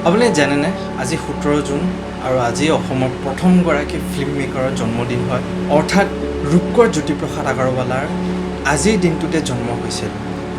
আপুনি জানেনে আজি 17 জুন আৰু আজি অসমৰ প্ৰথমগৰাকী ফিল্ম মেকাৰৰ জন্মদিন হয় অৰ্থাৎ ৰূপকৰ জ্যোতিপ্ৰসাদ আগৰৱালাৰ আজিৰ দিনটোতে জন্ম হৈছিল।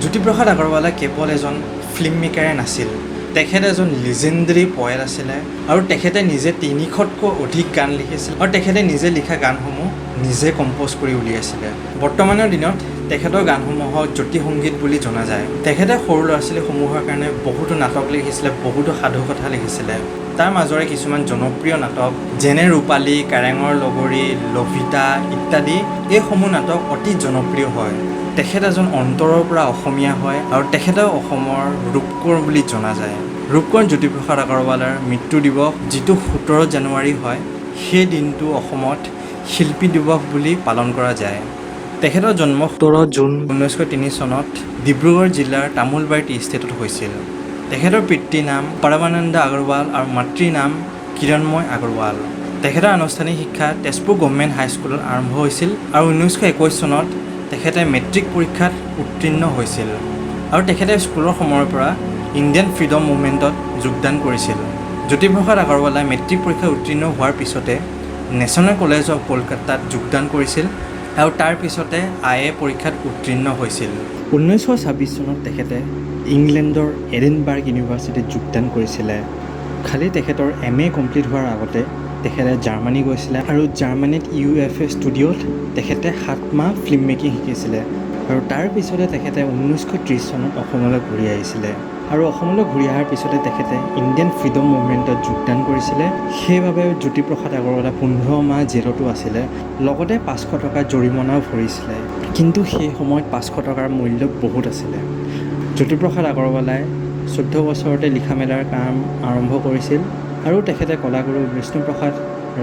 জ্যোতিপ্ৰসাদ আগৰৱালা কেৱল এজন ফিল্ম মেকাৰে নাছিল, তেখেত এজন লিজেণ্ডাৰী পয়েট আছিলে আৰু তেখেতে নিজে 300তকৈ অধিক গান লিখিছিল আৰু তেখেতে নিজে লিখা গানসমূহ নিজে কম্প'জ কৰি উলিয়াইছিলে। বৰ্তমানৰ দিনত তেখেতৰ গানসমূহক জ্যোতি সংগীত বুলি জনা যায়। তেখেতে সৰু ল'ৰা ছোৱালীসমূহৰ কাৰণে বহুতো নাটক লিখিছিলে, বহুতো সাধুকথা লিখিছিলে। তাৰ মাজৰে কিছুমান জনপ্ৰিয় নাটক যেনে ৰূপালী, কাৰেঙৰ লগৰী, লভিতা ইত্যাদি এইসমূহ নাটক অতি জনপ্ৰিয় হয়। তেখেত এজন অন্তৰৰ পৰা অসমীয়া হয় আৰু তেখেতেও অসমৰ ৰূপকোঁৱৰ বুলি জনা যায়। ৰূপকোঁৱৰ জ্যোতিপ্ৰসাদ আগৰৱালাৰ মৃত্যু দিৱস যিটো 17 জানুৱাৰী হয়, সেই দিনটো অসমত শিল্পী দিৱস বুলি পালন কৰা যায়। তেখেতৰ জন্ম 17 জুন 1903 চনত ডিব্ৰুগড় জিলাৰ তামোলবাৰী টি ষ্টেটত হৈছিল। তেখেতৰ পিতৃৰ নাম পৰমানন্দ আগৰৱাল আৰু মাতৃৰ নাম কিৰণময় আগৰৱাল। তেখেতৰ আনুষ্ঠানিক শিক্ষা তেজপুৰ গভৰ্ণমেণ্ট হাইস্কুলত আৰম্ভ হৈছিল আৰু 1921 চনত তেখেতে মেট্ৰিক পৰীক্ষাত উত্তীৰ্ণ হৈছিল আৰু তেখেতে স্কুলৰ সময়ৰ পৰা ইণ্ডিয়ান ফ্ৰীডম মুভমেণ্টত যোগদান কৰিছিল। জ্যোতিপ্ৰসাদ আগৰৱালাই মেট্ৰিক পৰীক্ষাত উত্তীৰ্ণ হোৱাৰ পিছতে নেশ্যনেল কলেজ অৱ কলকাতাত যোগদান কৰিছিল আৰু তাৰ পিছতে IA পৰীক্ষাত উত্তীৰ্ণ হৈছিল। 1926 চনত তেখেতে ইংলেণ্ডৰ এডিনবাৰ্গ ইউনিভাৰ্চিটিত যোগদান কৰিছিলে। খালি তেখেতৰ MA কমপ্লিট হোৱাৰ আগতে তেখেতে জাৰ্মানী গৈছিলে আৰু জাৰ্মানীত UFA ষ্টুডিঅ'ত তেখেতে 7 মাহ ফিল্ম মেকিং শিকিছিলে আৰু তাৰ পিছতে তেখেতে 1930 চনত অসমলৈ ঘূৰি আহিছিলে আৰু অসমলৈ ঘূৰি অহাৰ পিছতে তেখেতে ইণ্ডিয়ান ফ্ৰীডম মুভমেণ্টত যোগদান কৰিছিলে। সেইবাবে জ্যোতিপ্ৰসাদ আগৰৱালা 15 মাহ জেলতো আছিলে, লগতে 500 টকা জৰিমনাও ভৰিছিলে। কিন্তু সেই সময়ত 500 টকাৰ মূল্য বহুত আছিলে। জ্যোতিপ্ৰসাদ আগৰৱালাই 14 বছৰতে লিখা মেলাৰ কাম আৰম্ভ কৰিছিল আৰু তেখেতে কলাগুৰু বিষ্ণুপ্ৰসাদ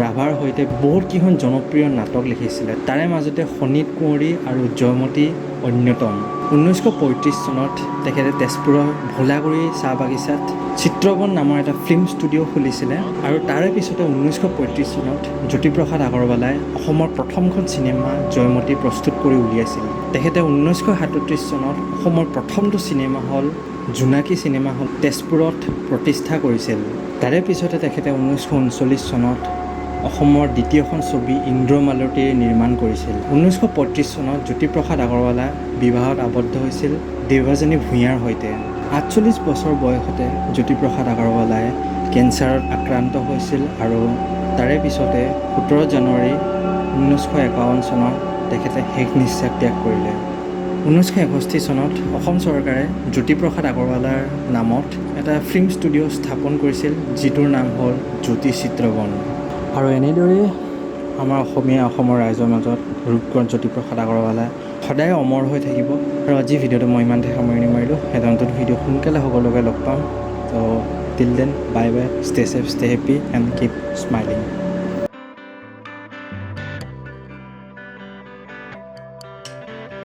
ৰাভাৰ সৈতে বহুতকেইখন জনপ্ৰিয় নাটক লিখিছিলে। তাৰে মাজতে শোণিত কুঁৱৰী আৰু জয়মতী অন্যতম। 1935 চনত তেখেতে তেজপুৰৰ ভোলাগুৰি চাহ বাগিচাত চিত্ৰবন নামৰ এটা ফিল্ম ষ্টুডিঅ' খুলিছিলে আৰু তাৰে পিছতে 1935 চনত জ্যোতিপ্ৰসাদ আগৰৱালাই অসমৰ প্ৰথমখন চিনেমা জয়মতী প্ৰস্তুত কৰি উলিয়াইছিল। তেখেতে 1937 চনত অসমৰ প্ৰথমটো চিনেমা হল জোনাকী চিনেমা হল তেজপুৰত প্ৰতিষ্ঠা কৰিছিল। তাৰে পিছতে তেখেতে 1939 চনত অসমৰ দ্বিতীয়খন ছবি ইন্দ্ৰমালতীৰ নিৰ্মাণ কৰিছিল। 1935 চনত জ্যোতিপ্ৰসাদ আগৰৱালা বিবাহত আবদ্ধ হৈছিল দেৱাজনী ভূঞাৰ সৈতে। 48 বছৰ বয়সতে জ্যোতিপ্ৰসাদ আগৰৱালাই কেঞ্চাৰত আক্ৰান্ত হৈছিল আৰু তাৰে পিছতে 17 জানুৱাৰী 1951 চনত তেখেতে শেষ নিশ্বাস ত্যাগ কৰিলে। 1961 চনত অসম চৰকাৰে জ্যোতিপ্ৰসাদ আগৰৱালাৰ নামত এটা ফিল্ম ষ্টুডিঅ' স্থাপন কৰিছিল, যিটোৰ নাম হ'ল জ্যোতি চিত্ৰবন। আৰু এনেদৰেই আমাৰ অসমৰ ৰাইজৰ মাজত ৰূপকোঁৱৰ জ্যোতিপ্ৰসাদ আগৰৱালা সদায় অমৰ হৈ থাকিব। আৰু আজি ভিডিঅ'টো মই ইমানতে সামৰণি মাৰিলোঁ। এটা নতুন ভিডিঅ' সোনকালে সকলোকে লগ পাম। ত' till then bye bye, stay safe, stay happy and keep smiling.